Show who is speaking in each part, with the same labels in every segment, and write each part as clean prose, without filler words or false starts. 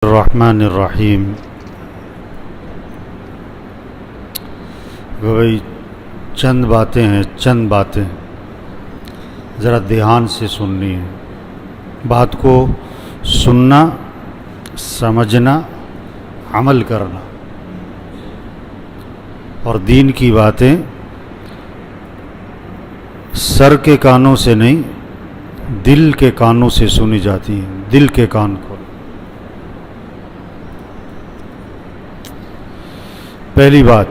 Speaker 1: الرحمن الرحیم۔ بھائی چند باتیں ہیں، چند باتیں ذرا دھیان سے سننی ہے۔ بات کو سننا، سمجھنا، عمل کرنا، اور دین کی باتیں سر کے کانوں سے نہیں، دل کے کانوں سے سنی جاتی ہیں۔ دل کے کان کو پہلی بات،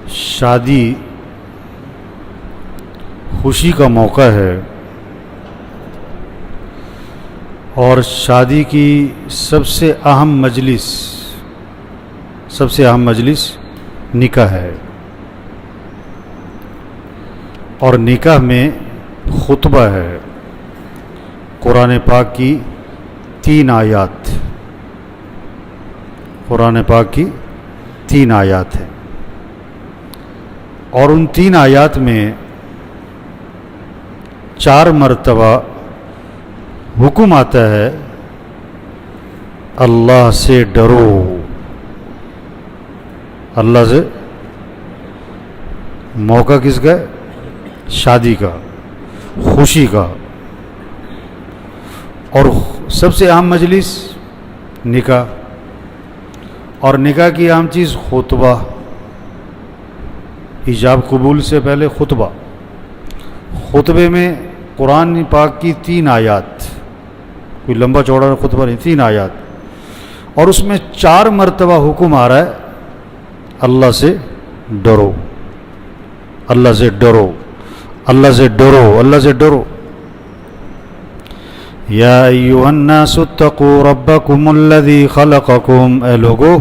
Speaker 1: شادی خوشی کا موقع ہے، اور شادی کی سب سے اہم مجلس نکاح ہے، اور نکاح میں خطبہ ہے۔ قرآن پاک کی 3 آیات، قرآن پاک کی 3 آیات ہیں، اور ان 3 آیات میں 4 مرتبہ حکم آتا ہے اللہ سے ڈرو، اللہ سے۔ موقع کس کا ہے؟ شادی کا، خوشی کا، اور سب سے اہم مجلس نکاح، اور نکاح کی اہم چیز خطبہ، ایجاب قبول سے پہلے خطبہ۔ خطبے میں قرآن پاک کی 3 آیات، کوئی لمبا چوڑا خطبہ نہیں، 3 آیات، اور اس میں 4 مرتبہ حکم آ رہا ہے اللہ سے ڈرو، اللہ سے ڈرو، اللہ سے ڈرو، اللہ سے ڈرو۔ یا ایھا الناس اتقوا ربکم الذی خلقکم، اے لوگو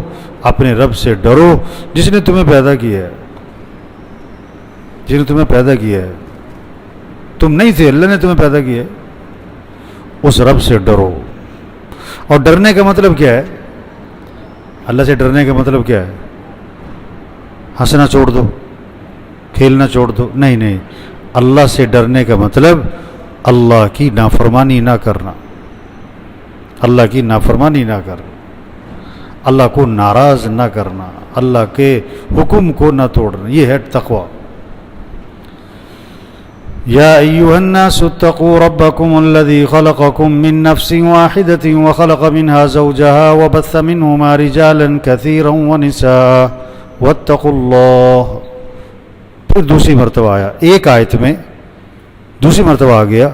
Speaker 1: اپنے رب سے ڈرو جس نے تمہیں پیدا کیا ہے، جس نے تمہیں پیدا کیا ہے۔ تم نہیں تھے، اللہ نے تمہیں پیدا کیا ہے، اس رب سے ڈرو۔ اور ڈرنے کا مطلب کیا ہے؟ اللہ سے ڈرنے کا مطلب کیا ہے؟ ہنسنا چھوڑ دو، کھیلنا چھوڑ دو، نہیں نہیں، اللہ سے ڈرنے کا مطلب اللہ کی نافرمانی نہ کرنا، اللہ کی نافرمانی نہ کرنا، اللہ کو ناراض نہ کرنا، اللہ کے حکم کو نہ توڑنا، یہ ہے تقوی۔ یا ایھا الناس اتقوا ربکم الذی خلقکم من نفس واحدۃ وخلق منها زوجها وبث منهما رجالا کثیرا ونساء واتقوا اللہ۔ پھر دوسری مرتبہ آیا، ایک آیت میں دوسری مرتبہ آ گیا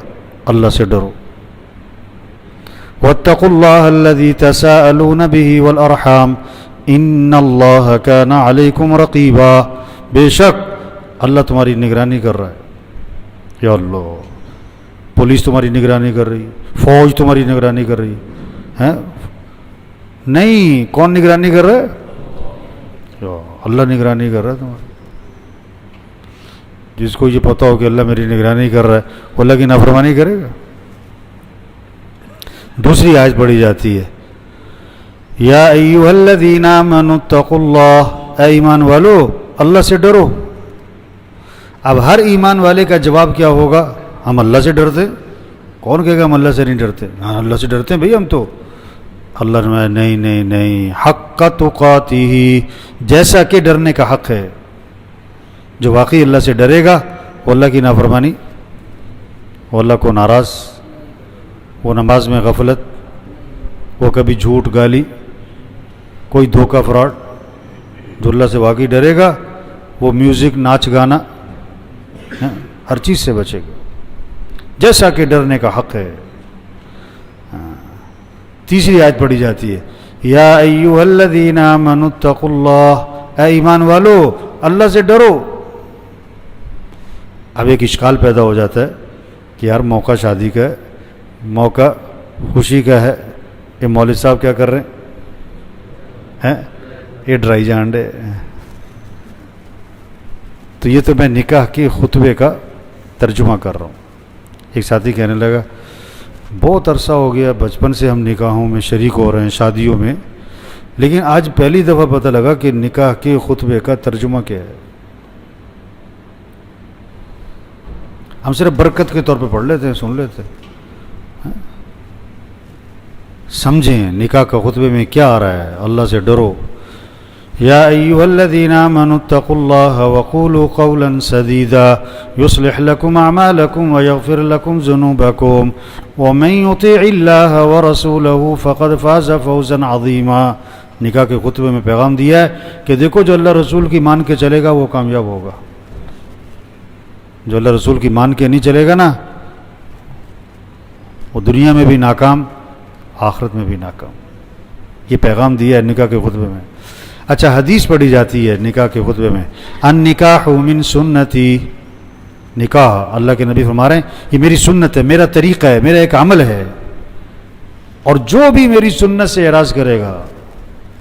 Speaker 1: اللہ سے ڈرو۔ واتقوا اللہ الذی تساءلون به والارحام ان اللہ کان علیکم رقیبا، بے شک اللہ تمہاری نگرانی کر رہا ہے۔ یا اللہ، پولیس تمہاری نگرانی کر رہی، فوج تمہاری نگرانی کر رہی ہے؟ نہیں، کون نگرانی کر رہا ہے؟ اللہ نگرانی کر رہا ہے تمہاری۔ جس کو یہ پتہ ہو کہ اللہ میری نگرانی کر رہا ہے، وہ اللہ کی نافرمانی کرے گا؟ دوسری آیت پڑھی جاتی ہے، یا ایھا الذین آمنوا اتقوا اللہ، اے ایمان والو اللہ سے ڈرو۔ اب ہر ایمان والے کا جواب کیا ہوگا؟ ہم اللہ سے ڈرتے۔ کون کہے گا ہم اللہ سے نہیں ڈرتے؟ ہاں اللہ سے ڈرتے ہیں بھئی ہم تو۔ اللہ نے نہیں نہیں نہیں، حق تقاتہ، جیسا کہ ڈرنے کا حق ہے۔ جو واقعی اللہ سے ڈرے گا وہ اللہ کی نافرمانی، وہ اللہ کو ناراض، وہ نماز میں غفلت، وہ کبھی جھوٹ گالی، کوئی دھوکہ فراڈ، جو اللہ سے واقعی ڈرے گا وہ میوزک، ناچ گانا، ہر چیز سے بچے گا، جیسا کہ ڈرنے کا حق ہے۔ تیسری آیت پڑھی جاتی ہے، یا ایھا الذین آمنوا اتقوا اللہ، اے ایمان والو اللہ سے ڈرو۔ اب ایک اشکال پیدا ہو جاتا ہے کہ یار موقع شادی کا ہے، موقع خوشی کا ہے، یہ مولوی صاحب کیا کر رہے ہیں؟ یہ ڈرائی جانڈے۔ تو یہ تو میں نکاح کے خطبے کا ترجمہ کر رہا ہوں۔ ایک ساتھی کہنے لگا بہت عرصہ ہو گیا، بچپن سے ہم نکاحوں میں شریک ہو رہے ہیں، شادیوں میں، لیکن آج پہلی دفعہ پتہ لگا کہ نکاح کے خطبے کا ترجمہ کیا ہے۔ ہم صرف برکت کے طور پہ پڑھ لیتے ہیں، سن لیتے ہیں۔ سمجھیں نکاح کا خطبے میں کیا آ رہا ہے، اللہ سے ڈرو۔ یا ایھا الذین آمنوا اتقوا اللہ وقولوا قولا سدیدا یصلح لکم اعمالکم ویغفر لکم ذنوبکم ومن یطع اللہ ورسولہ فقد فاز فوزا عظیما۔ نکاح کے خطبے میں پیغام دیا ہے کہ دیکھو جو اللہ رسول کی مان کے چلے گا وہ کامیاب ہوگا، جو اللہ رسول کی مان کے نہیں چلے گا نا وہ دنیا میں بھی ناکام آخرت میں بھی ناکام۔ یہ پیغام دیا ہے نکاح کے خطبے میں۔ اچھا، حدیث پڑھی جاتی ہے نکاح کے خطبے میں، النکاح من سنتی، نکاح اللہ کے نبی فرما رہے ہیں یہ میری سنت ہے، میرا طریقہ ہے، میرا ایک عمل ہے، اور جو بھی میری سنت سے اعراض کرے گا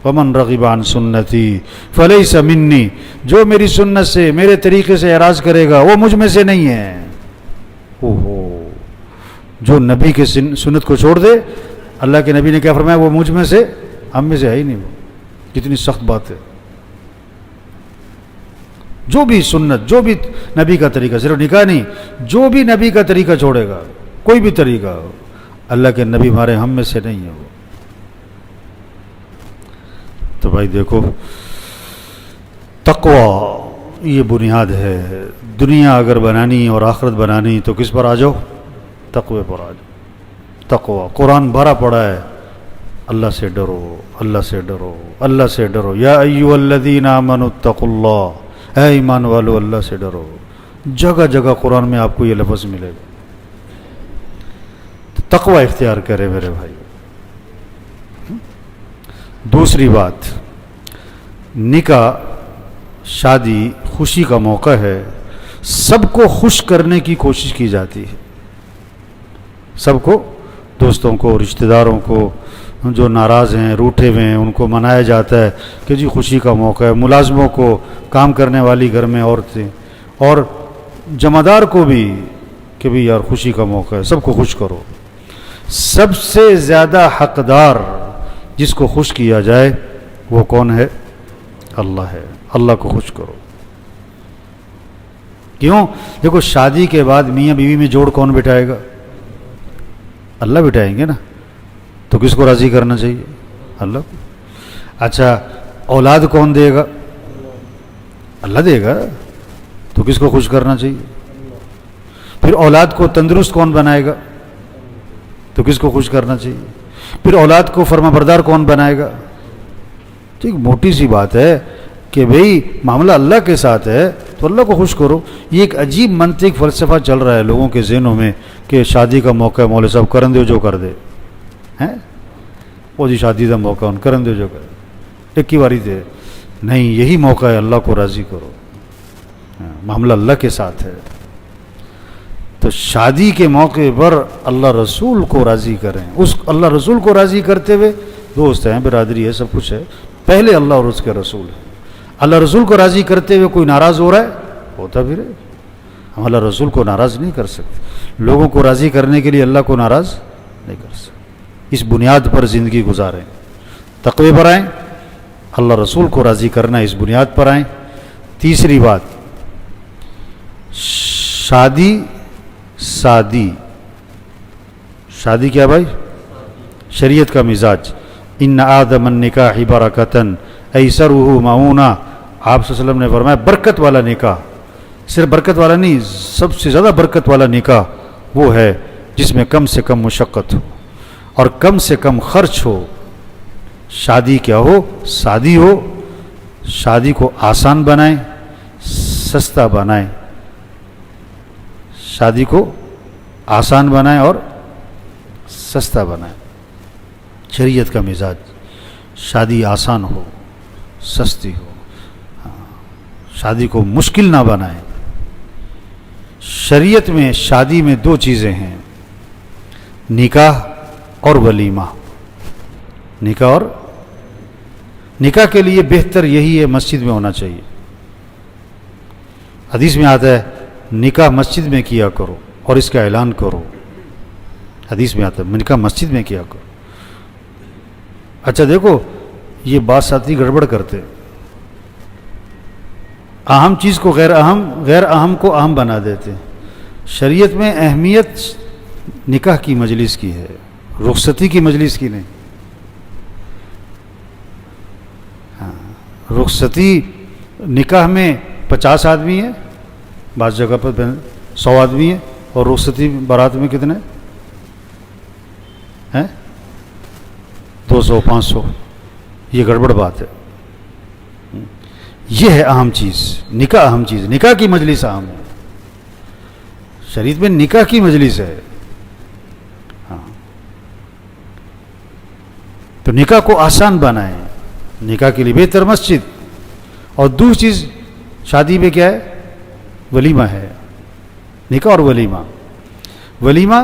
Speaker 1: ومن رغب عن سنتی فلیس منی، جو میری سنت سے میرے طریقے سے اعراض کرے گا وہ مجھ میں سے نہیں ہے۔ جو نبی کے سنت کو چھوڑ دے، اللہ کے نبی نے کیا فرمایا، وہ مجھ میں سے، ہم میں سے ہے ہی نہیں۔ وہ کتنی سخت بات ہے۔ جو بھی سنت، جو بھی نبی کا طریقہ، صرف نکاح نہیں، جو بھی نبی کا طریقہ چھوڑے گا، کوئی بھی طریقہ، اللہ کے نبی ہمارے ہم میں سے نہیں ہے وہ۔ تو بھائی دیکھو، تقوی یہ بنیاد ہے۔ دنیا اگر بنانی اور آخرت بنانی تو کس پر آ جاؤ؟ تقوی پر آ جاؤ۔ تقوی قرآن بھرا پڑا ہے، اللہ سے ڈرو، اللہ سے ڈرو، اللہ سے ڈرو۔ یا ایھا الذین آمنوا اتقوا اللہ، اے ایمان والو اللہ سے ڈرو۔ جگہ جگہ قرآن میں آپ کو یہ لفظ ملے گا۔ تقوی اختیار کرے میرے بھائی۔ دوسری بات، نکاح شادی خوشی کا موقع ہے، سب کو خوش کرنے کی کوشش کی جاتی ہے، سب کو، دوستوں کو، رشتہ داروں کو، جو ناراض ہیں، روٹھے ہوئے ہیں، ان کو منایا جاتا ہے کہ جی خوشی کا موقع ہے۔ ملازموں کو، کام کرنے والی گھر میں عورتیں، اور جمعدار کو بھی کہ بھی یار خوشی کا موقع ہے، سب کو خوش کرو۔ سب سے زیادہ حقدار جس کو خوش کیا جائے وہ کون ہے؟ اللہ ہے۔ اللہ کو خوش کرو۔ کیوں؟ دیکھو، شادی کے بعد میاں بیوی میں جوڑ کون بٹھائے گا؟ اللہ بٹھائیں گے نا۔ تو کس کو راضی کرنا چاہیے؟ اللہ کو۔ اچھا، اولاد کون دے گا؟ اللہ دے گا۔ تو کس کو خوش کرنا چاہیے؟ پھر اولاد کو تندرست کون بنائے گا؟ تو کس کو خوش کرنا چاہیے؟ پھر اولاد کو فرما بردار کون بنائے گا؟ ٹھیک، موٹی سی بات ہے کہ بھئی معاملہ اللہ کے ساتھ ہے تو اللہ کو خوش کرو۔ یہ ایک عجیب منطق فلسفہ چل رہا ہے لوگوں کے ذہنوں میں کہ شادی کا موقع ہے، مولوی صاحب کرن دیو جو کر دے ہیں، وہ جی شادی کا موقع ان کرن دیو جو کر دے، ایک ہی باری دے۔ نہیں، یہی موقع ہے، اللہ کو راضی کرو، معاملہ اللہ کے ساتھ ہے۔ تو شادی کے موقع پر اللہ رسول کو راضی کریں، اس اللہ رسول کو راضی کرتے ہوئے، دوست ہیں، برادری ہے، سب کچھ ہے، پہلے اللہ اور اس کے رسول ہے۔ اللہ رسول کو راضی کرتے ہوئے کوئی ناراض ہو رہا ہے، ہوتا بھی رہے، ہم اللہ رسول کو ناراض نہیں کر سکتے۔ لوگوں کو راضی کرنے کے لیے اللہ کو ناراض نہیں کر سکتے۔ اس بنیاد پر زندگی گزاریں، تقوی پر آئیں، اللہ رسول کو راضی کرنا اس بنیاد پر آئیں۔ تیسری بات، شادی شادی کیا بھائی؟ شریعت کا مزاج۔ ان آدم النکاح برکتن ایسرہ معونہ، آپ صلی اللہ علیہ وسلم نے فرمایا برکت والا نکاح، صرف برکت والا نہیں، سب سے زیادہ برکت والا نکاح وہ ہے جس میں کم سے کم مشقت ہو اور کم سے کم خرچ ہو۔ شادی کیا ہو؟ سادی ہو، شادی کو آسان بنائیں، سستا بنائیں، شادی کو آسان بنائیں اور سستا بنائیں۔ شریعت کا مزاج، شادی آسان ہو، سستی ہو، شادی کو مشکل نہ بنائیں۔ شریعت میں شادی میں دو چیزیں ہیں، نکاح اور ولیمہ۔ نکاح کے لیے بہتر یہی ہے، مسجد میں ہونا چاہیے۔ حدیث میں آتا ہے نکاح مسجد میں کیا کرو اور اس کا اعلان کرو، حدیث میں آتا ہے نکاح مسجد میں کیا کرو۔ اچھا دیکھو، یہ بات ساتھی گڑبڑ کرتے، اہم چیز کو غیر اہم، غیر اہم کو اہم بنا دیتے۔ شریعت میں اہمیت نکاح کی مجلس کی ہے، رخصتی کی مجلس کی نہیں۔ رخصتی نکاح میں 50 آدمی ہیں، بعض جگہ پر 100 آدمی ہیں، اور رخصتی بارات میں کتنے ہیں؟ 200 500. یہ گڑبڑ بات ہے. یہ ہے اہم چیز. نکاح اہم چیز، نکاح کی مجلس اہم ہے. شریعت میں نکاح کی مجلس ہے. ہاں، تو نکاح کو آسان بنائیں. نکاح کے لیے بہتر مسجد. اور دوسری چیز شادی میں کیا ہے؟ ولیمہ ہے. نکاح اور ولیمہ. ولیمہ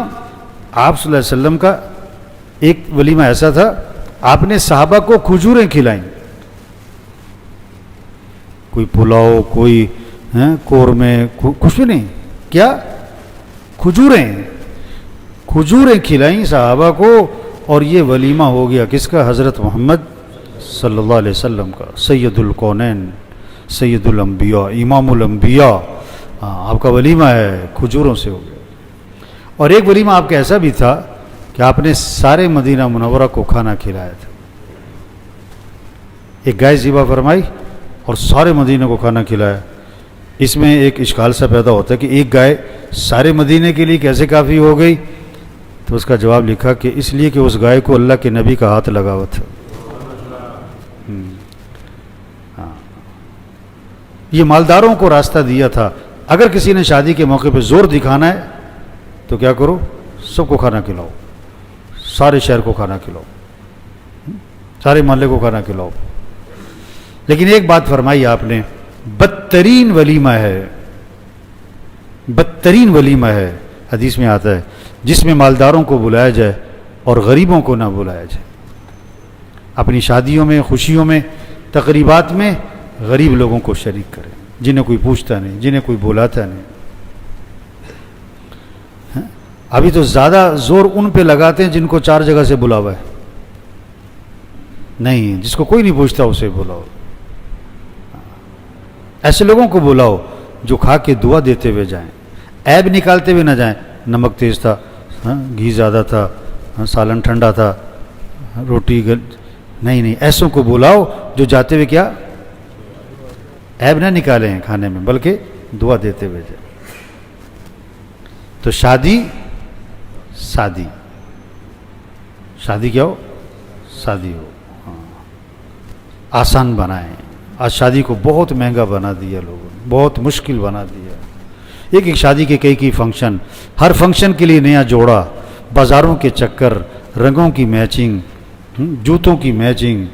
Speaker 1: آپ صلی اللہ علیہ وسلم کا ایک ولیمہ ایسا تھا، آپ نے صحابہ کو کھجوریں کھلائیں. کوئی پلاؤ، کوئی قورمے، کچھ بھی نہیں. کیا؟ کھجوریں کھلائیں صحابہ کو. اور یہ ولیمہ ہو گیا کس کا؟ حضرت محمد صلی اللہ علیہ وسلم کا. سید الکونین، سید الانبیاء، امام الانبیاء. آپ کا ولیمہ ہے، کھجوروں سے ہو گیا. اور ایک ولیمہ آپ کا ایسا بھی تھا کہ آپ نے سارے مدینہ منورہ کو کھانا کھلایا تھا. ایک گائے ذبح فرمائی اور سارے مدینہ کو کھانا کھلایا. اس میں ایک اشکال سا پیدا ہوتا ہے کہ ایک گائے سارے مدینہ کے لیے کیسے کافی ہو گئی؟ تو اس کا جواب لکھا کہ اس لیے کہ اس گائے کو اللہ کے نبی کا ہاتھ لگا ہوا تھا. یہ مالداروں کو راستہ دیا تھا. اگر کسی نے شادی کے موقع پہ زور دکھانا ہے تو کیا کرو؟ سب کو کھانا کھلاؤ، سارے شہر کو کھانا کھلاؤ، سارے محلے کو کھانا کھلاؤ. لیکن ایک بات فرمائی آپ نے، بدترین ولیمہ ہے، بدترین ولیمہ ہے، حدیث میں آتا ہے، جس میں مالداروں کو بلایا جائے اور غریبوں کو نہ بلایا جائے. اپنی شادیوں میں، خوشیوں میں، تقریبات میں غریب لوگوں کو شریک کریں، جنہیں کوئی پوچھتا نہیں، جنہیں کوئی بلاتا نہیں. ابھی تو زیادہ زور ان پہ لگاتے ہیں جن کو 4 جگہ سے بلاوا ہے. نہیں، جس کو کوئی نہیں پوچھتا اسے بلاؤ. ایسے لوگوں کو بلاؤ جو کھا کے دعا دیتے ہوئے جائیں، عیب نکالتے ہوئے نہ جائیں. نمک تیز تھا، گھی زیادہ تھا، سالن ٹھنڈا تھا، روٹی نہیں، ایسوں کو بلاؤ جو جاتے ہوئے کیا؟ عیب نہ نکالیں کھانے میں، بلکہ دعا دیتے ہوئے جائیں. تو شادی کیا ہو؟ شادی ہو. آسان بنائیں. آج شادی کو بہت مہنگا بنا دیا لوگوں نے، بہت مشکل بنا دیا. ایک شادی کے کئی فنکشن، ہر فنکشن کے لیے نیا جوڑا، بازاروں کے چکر، رنگوں کی میچنگ، جوتوں کی میچنگ.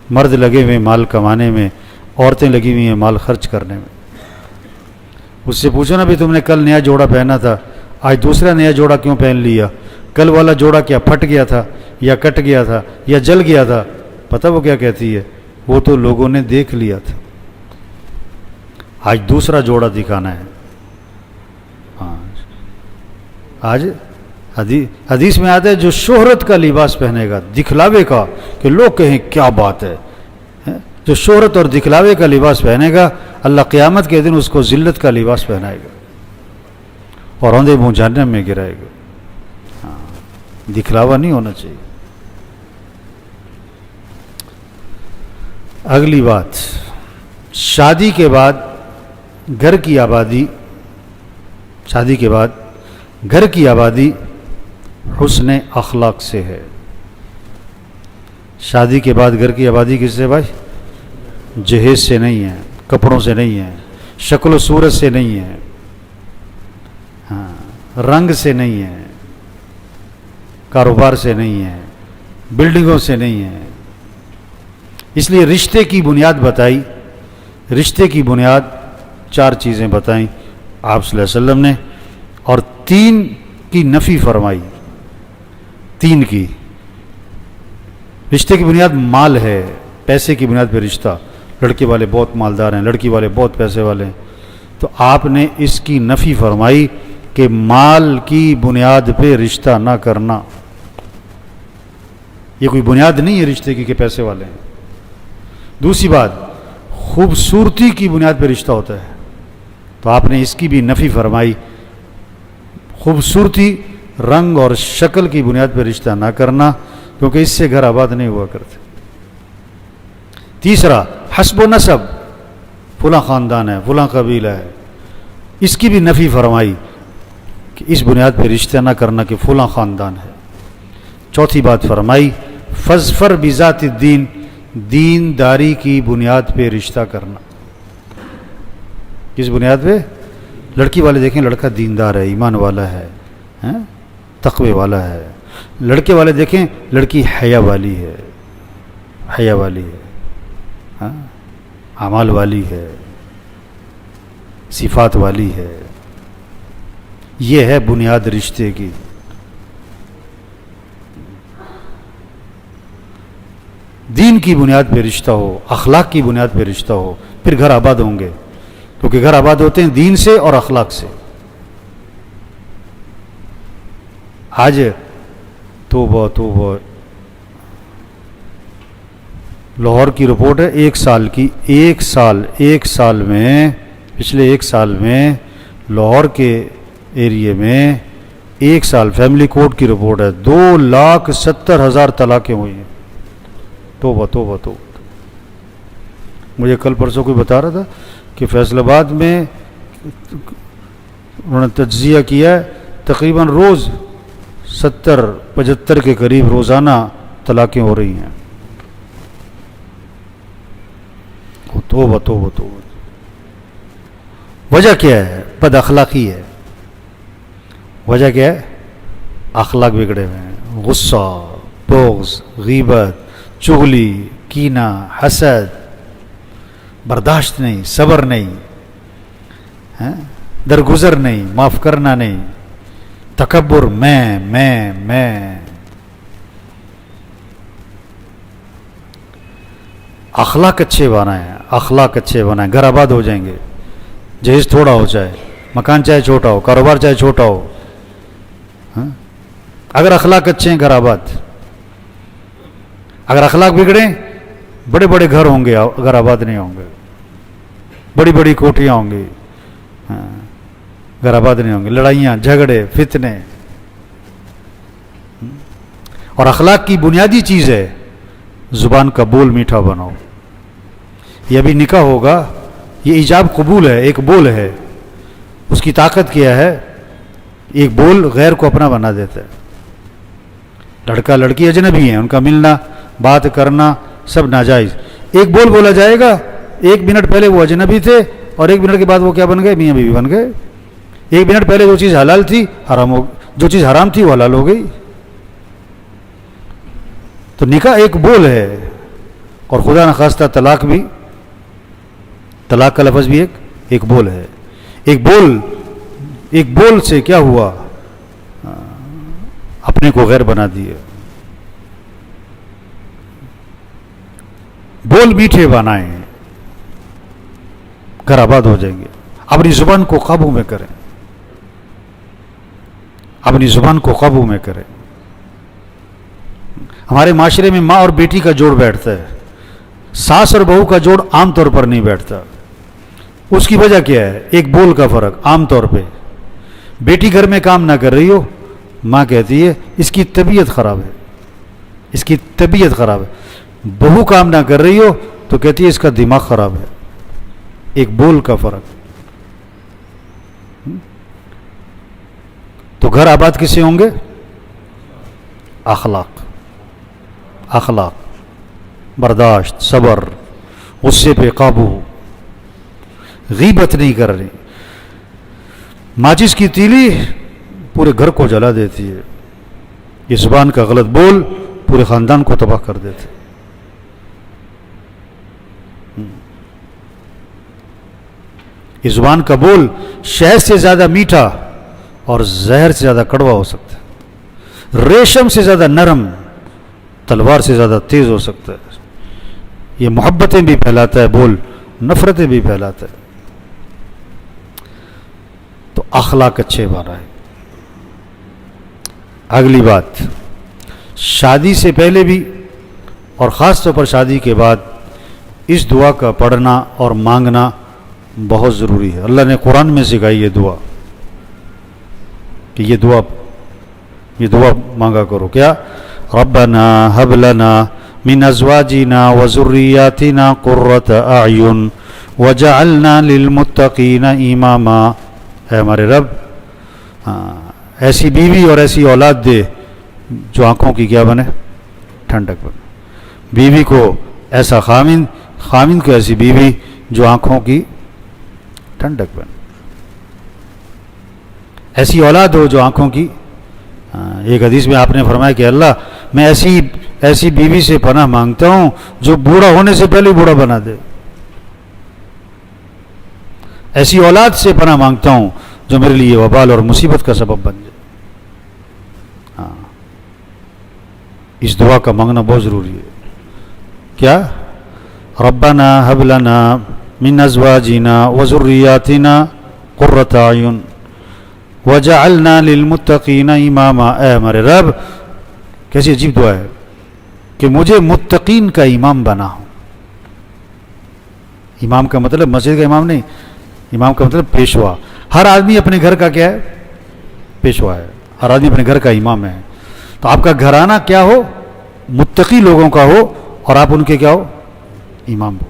Speaker 1: مرد لگے ہوئے مال کمانے میں، عورتیں لگی ہوئی ہیں مال خرچ کرنے میں. اس سے پوچھو نا بھی تم نے کل نیا جوڑا پہنا تھا، آج دوسرا نیا جوڑا کیوں پہن لیا؟ کل والا جوڑا کیا پھٹ گیا تھا یا کٹ گیا تھا یا جل گیا تھا؟ پتہ وہ کیا کہتی ہے؟ وہ تو لوگوں نے دیکھ لیا تھا، آج دوسرا جوڑا دکھانا ہے. آج حدیث میں آتا ہے جو شہرت کا لباس پہنے گا، دکھلاوے کا، کہ لوگ کہیں کیا بات ہے، جو شہرت اور دکھلاوے کا لباس پہنے گا، اللہ قیامت کے دن اس کو ذلت کا لباس پہنائے گا اور اندھے منہ جہنم میں گرائے گا. دکھلاوا نہیں ہونا چاہیے. اگلی بات، شادی کے بعد گھر کی آبادی، شادی کے بعد گھر کی آبادی حسن اخلاق سے ہے. شادی کے بعد گھر کی آبادی کس سے بھائی؟ جہیز سے نہیں ہے، کپڑوں سے نہیں ہے، شکل و صورت سے نہیں ہے، رنگ سے نہیں ہے، کاروبار سے نہیں ہے، بلڈنگوں سے نہیں ہے. اس لیے رشتے کی بنیاد بتائی. رشتے کی بنیاد 4 چیزیں بتائیں آپ صلی اللہ علیہ وسلم نے، اور 3 کی نفی فرمائی. 3 کی. رشتے کی بنیاد مال ہے، پیسے کی بنیاد پہ رشتہ. لڑکے والے بہت مالدار ہیں، لڑکی والے بہت پیسے والے ہیں، تو آپ نے اس کی نفی فرمائی کہ مال کی بنیاد پہ رشتہ نہ کرنا. یہ کوئی بنیاد نہیں ہے رشتے کی کہ پیسے والے ہیں. دوسری بات، خوبصورتی کی بنیاد پہ رشتہ ہوتا ہے، تو آپ نے اس کی بھی نفی فرمائی. خوبصورتی، رنگ اور شکل کی بنیاد پہ رشتہ نہ کرنا، کیونکہ اس سے گھر آباد نہیں ہوا کرتے. تیسرا حسب و نسب، فلاں خاندان ہے، فلاں قبیلہ ہے، اس کی بھی نفی فرمائی کہ اس بنیاد پہ رشتہ نہ کرنا کہ فلاں خاندان ہے۔ چوتھی بات فرمائی فظفر بذات الدین، دین داری کی بنیاد پہ رشتہ کرنا۔ کس بنیاد پہ؟ لڑکی والے دیکھیں لڑکا دیندار ہے، ایمان والا ہے، تقوی والا ہے۔ لڑکے والے دیکھیں لڑکی حیا والی ہے، حیا والی ہے، اعمال والی ہے، صفات والی ہے۔ یہ ہے بنیاد رشتے کی۔ دین کی بنیاد پہ رشتہ ہو، اخلاق کی بنیاد پہ رشتہ ہو، پھر گھر آباد ہوں گے، کیونکہ گھر آباد ہوتے ہیں دین سے اور اخلاق سے۔ آج توبہ توبہ، لاہور کی رپورٹ ہے ایک سال کی، ایک سال میں، پچھلے ایک سال میں لاہور کے ایریے میں ایک سال فیملی کورٹ کی رپورٹ ہے 2,70,000 طلاقیں ہوئی ہیں۔ توبہ توبہ توبہ۔ مجھے کل پرسوں کوئی بتا رہا تھا کہ فیصل آباد میں انہوں نے تجزیہ کیا ہے، تقریباً روز 70-75 کے قریب روزانہ طلاقیں ہو رہی ہیں۔ توبہ توبہ توبہ۔ وجہ کیا ہے؟ بد اخلاقی ہے۔ وجہ کیا ہے؟ اخلاق بگڑے ہوئے ہیں، غصہ، بغض، غیبت، چغلی، کینہ، حسد، برداشت نہیں، صبر نہیں، درگزر نہیں، معاف کرنا نہیں، تکبر، میں۔ اخلاق اچھے بنائیں، اخلاق اچھے بنائیں، گھر آباد ہو جائیں گے۔ جہیز تھوڑا ہو چاہے، مکان چاہے چھوٹا ہو، کاروبار چاہے چھوٹا ہو، اگر اخلاق اچھے ہیں گھر آباد۔ اگر اخلاق بگڑیں بڑے بڑے گھر ہوں گے، گھر آباد نہیں ہوں گے، بڑی بڑی کوٹھیاں ہوں گی، گھر آباد نہیں ہوں گے، لڑائیاں، جھگڑے، فتنے۔ اور اخلاق کی بنیادی چیز ہے زبان کا بول میٹھا بناؤ۔ یہ ابھی نکاح ہوگا، یہ ایجاب قبول ہے، ایک بول ہے، اس کی طاقت کیا ہے؟ ایک بول غیر کو اپنا بنا دیتا ہے۔ لڑکا لڑکی اجنبی ہیں، ان کا ملنا، بات کرنا سب ناجائز۔ ایک بول بولا جائے گا، 1 منٹ پہلے وہ اجنبی تھے اور 1 منٹ کے بعد وہ کیا بن گئے؟ میاں بیوی بن گئے۔ 1 منٹ پہلے جو چیز حلال تھی حرام ہو، جو چیز حرام تھی وہ حلال ہو گئی۔ تو نکاح ایک بول ہے، اور خدا نخواستہ طلاق بھی، طلاق کا لفظ بھی ایک بول ہے۔ ایک بول سے کیا ہوا؟ اپنے کو غیر بنا دیے۔ بول میٹھے بنائیں، گھر آباد ہو جائیں گے۔ اپنی زبان کو قابو میں کریں، اپنی زبان کو قابو میں کریں۔ ہمارے معاشرے میں ماں اور بیٹی کا جوڑ بیٹھتا ہے، ساس اور بہو کا جوڑ عام طور پر نہیں بیٹھتا۔ اس کی وجہ کیا ہے؟ ایک بول کا فرق۔ عام طور پہ بیٹی گھر میں کام نہ کر رہی ہو، ماں کہتی ہے اس کی طبیعت خراب ہے، اس کی طبیعت خراب ہے۔ بہو کام نہ کر رہی ہو تو کہتی ہے اس کا دماغ خراب ہے۔ ایک بول کا فرق۔ تو گھر آباد کس سے ہوں گے؟ اخلاق، اخلاق، برداشت، صبر، غصے پہ قابو، غیبت نہیں کر رہی۔ ماچس کی تیلی پورے گھر کو جلا دیتی ہے، یہ زبان کا غلط بول پورے خاندان کو تباہ کر دیتے۔ یہ زبان کا بول شہد سے زیادہ میٹھا اور زہر سے زیادہ کڑوا ہو سکتا ہے، ریشم سے زیادہ نرم، تلوار سے زیادہ تیز ہو سکتا ہے۔ یہ محبتیں بھی پھیلاتا ہے بول، نفرتیں بھی پھیلاتا ہے۔ تو اخلاق اچھے بنا ہے۔ اگلی بات، شادی سے پہلے بھی اور خاص طور پر شادی کے بعد اس دعا کا پڑھنا اور مانگنا بہت ضروری ہے۔ اللہ نے قرآن میں سکھائی یہ دعا کہ یہ دعا مانگا کرو۔ کیا؟ ربنا هب لنا من ازواجنا وذریاتنا قرۃ اعین وجعلنا للمتقین اماما، اے ہمارے رب ایسی بیوی اور ایسی اولاد دے جو آنکھوں کی کیا بنے، ٹھنڈک بنے. بیوی کو ایسا خامند، خامند کو ایسی بیوی جو آنکھوں کی ٹھنڈک بنے، ایسی اولاد ہو جو آنکھوں کی. ایک حدیث میں آپ نے فرمایا کہ اللہ میں ایسی بیوی سے پناہ مانگتا ہوں جو بوڑھا ہونے سے پہلے بوڑھا بنا دے، ایسی اولاد سے پناہ مانگتا ہوں جو میرے لیے وبال اور مصیبت کا سبب بن جائے. اس دعا کا مانگنا بہت ضروری ہے. کیا؟ ربنا هب لنا من ازواجنا وذریاتنا قرۃ اعین وجعلنا للمتقین اماما، اے ہمارے رب کیسی عجیب دعا ہے کہ مجھے متقین کا امام بنا ہوں. امام کا مطلب مسجد کا امام نہیں، امام کا مطلب پیشوا. ہر آدمی اپنے گھر کا کیا ہے؟ پیشوا ہے. ہر آدمی اپنے گھر کا امام ہے. تو آپ کا گھرانہ کیا ہو؟ متقی لوگوں کا ہو، اور آپ ان کے کیا ہو؟ امام ہو.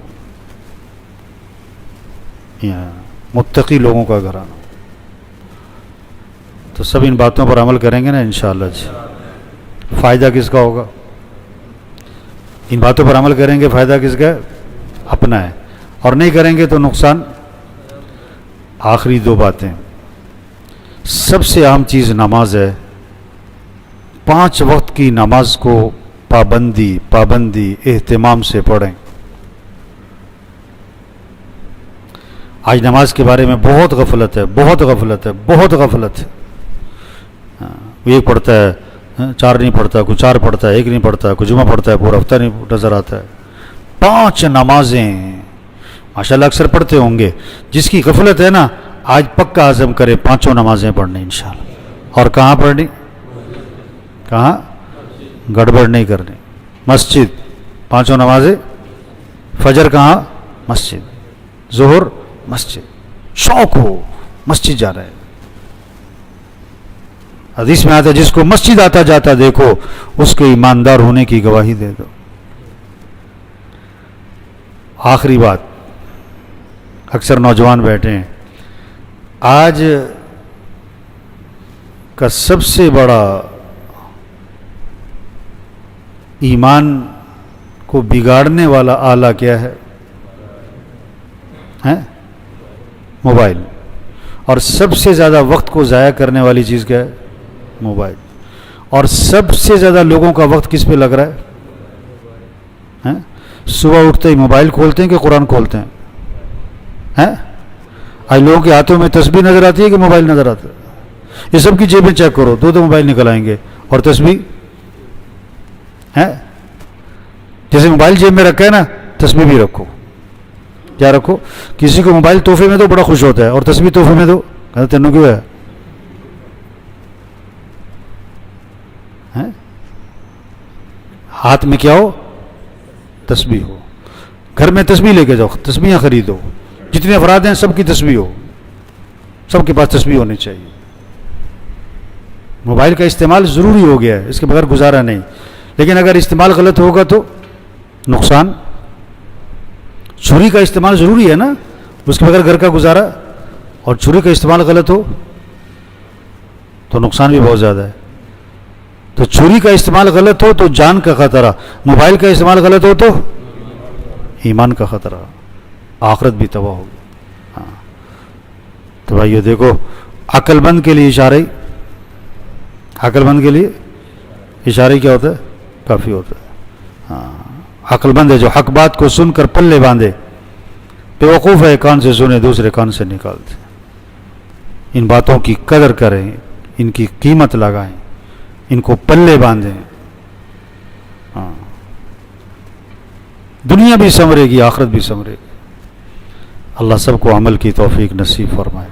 Speaker 1: متقی لوگوں کا گھرانہ. تو سب ان باتوں پر عمل کریں گے نا انشاءاللہ جی. فائدہ کس کا ہوگا؟ ان باتوں پر عمل کریں گے، فائدہ کس کا ہے؟ اپنا ہے. اور نہیں کریں گے تو نقصان. آخری دو باتیں. سب سے اہم چیز نماز ہے. 5 وقت کی نماز کو پابندی اہتمام سے پڑھیں. آج نماز کے بارے میں بہت غفلت ہے. ایک پڑھتا ہے، 4 نہیں پڑھتا، کوئی 4 پڑھتا ہے، 1 نہیں پڑھتا، کوئی جمعہ پڑھتا ہے، پورا ہفتہ نہیں نظر آتا ہے. 5 نمازیں ماشاءاللہ اکثر پڑھتے ہوں گے. جس کی غفلت ہے نا آج پکا عزم کرے 5 نمازیں پڑھنے انشاءاللہ. اور کہاں پڑھنی؟ کہاں؟ گڑبڑ نہیں کرنی. مسجد 5 نمازیں. فجر کہاں؟ مسجد. ظہر مسجد. شوق ہو مسجد جا رہے. حدیث میں آتا ہے جس کو مسجد آتا جاتا دیکھو اس کے ایماندار ہونے کی گواہی دے دو. آخری بات، اکثر نوجوان بیٹھے ہیں. آج کا سب سے بڑا ایمان کو بگاڑنے والا آلہ کیا ہے؟ موبائل. اور سب سے زیادہ وقت کو ضائع کرنے والی چیز کیا ہے؟ موبائل. اور سب سے زیادہ لوگوں کا وقت کس پہ لگ رہا ہے؟ صبح اٹھتے ہی موبائل کھولتے ہیں کہ قرآن کھولتے ہیں؟ آج لوگوں کے ہاتھوں میں تسبیح نظر آتی ہے کہ موبائل نظر آتا ہے؟ یہ سب کی جیبیں چیک کرو، 2 موبائل نکل آئیں گے. اور تسبیح جیسے موبائل جیب میں رکھا ہے نا، تسبیح بھی رکھو. کیا رکھو؟ کسی کو موبائل تحفے میں دو بڑا خوش ہوتا ہے، اور تسبیح تحفے میں دو کہتے تینوں کیوں ہے؟ ہاتھ میں کیا ہو؟ تسبیح ہو. گھر میں تسبیح لے کے جاؤ، تسبیحاں خریدو. جتنے افراد ہیں سب کی تسبیح ہو، سب کے پاس تسبیح ہونی چاہیے. موبائل کا استعمال ضروری ہو گیا ہے، اس کے بغیر گزارا نہیں. لیکن اگر استعمال غلط ہوگا تو نقصان. چھری کا استعمال ضروری ہے نا، اس کے بغیر گھر کا گزارا. اور چھری کا استعمال غلط ہو تو نقصان بھی بہت زیادہ ہے. تو چھری کا استعمال غلط ہو تو جان کا خطرہ، موبائل کا استعمال غلط ہو تو ایمان کا خطرہ، آخرت بھی تباہ ہوگی. تو بھائیو دیکھو، عقل مند کے لیے اشارہ، عقل مند کے لیے اشارہ کیا ہوتا ہے؟ کافی ہوتا ہے. عقل مند ہے جو حق بات کو سن کر پلے باندھے، بیوقوف ہے کان سے سنے دوسرے کان سے نکالتے. ان باتوں کی قدر کریں، ان کی قیمت لگائیں، ان کو پلے باندھیں. دنیا بھی سنورے گی، آخرت بھی سنورے گی. اللہ سب کو عمل کی توفیق نصیب فرمائے.